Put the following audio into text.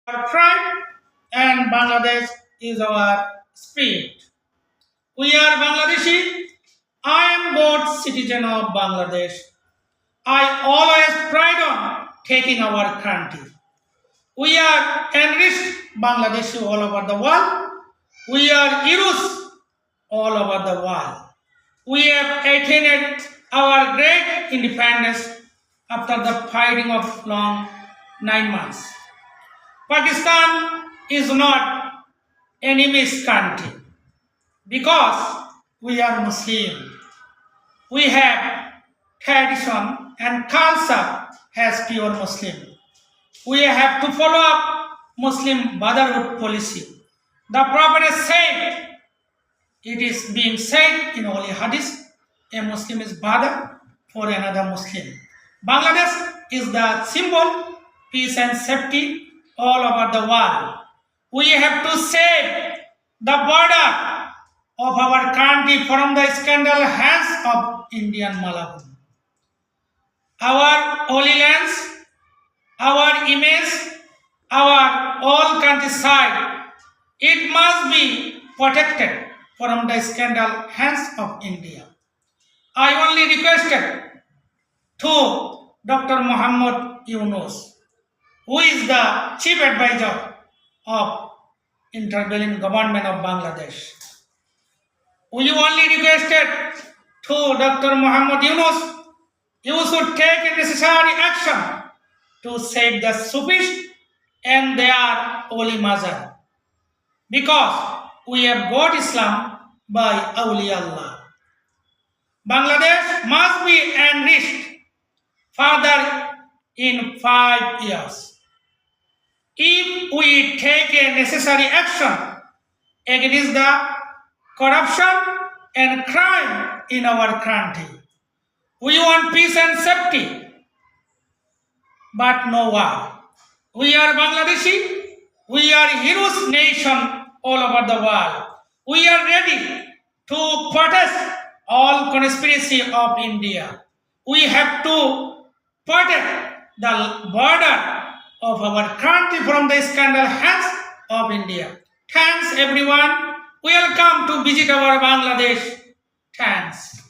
our pride, and Bangladesh is our spirit. We are Bangladeshi. I am both citizen of Bangladesh. I always pride on taking our country. We are enriched Bangladeshi all over the world. We are heroes all over the world. We have attained our great independence after the fighting of long 9 months. Pakistan is not enemy's country because we are Muslim. We have tradition and culture as pure Muslim. We have to follow up Muslim brotherhood policy. The Prophet has said, it is being said in Holy Hadith, a Muslim is brother for another Muslim. Bangladesh is the symbol, peace and safety all over the world. We have to save the border of our country from the scandal hands of Indian Malabhu. Our holy lands, our image, our all countryside, it must be protected from the scandal hands of India. I only requested to Dr. Muhammad Yunus, who is the chief advisor of intervening government of Bangladesh. We only requested to Dr. Muhammad Yunus, you should take necessary action to save the Sufis and their holy mother, because we have got Islam by Awliya Allah. Bangladesh must be enriched further in 5 years. If we take a necessary action against the corruption and crime in our country, we want peace and safety, but no war. We are Bangladeshi. We are heroes nation all over the world. We are ready to protest all conspiracy of India. We have to protect the border of our country from the scandal hands of India. Thanks everyone. Welcome to visit our Bangladesh. Thanks.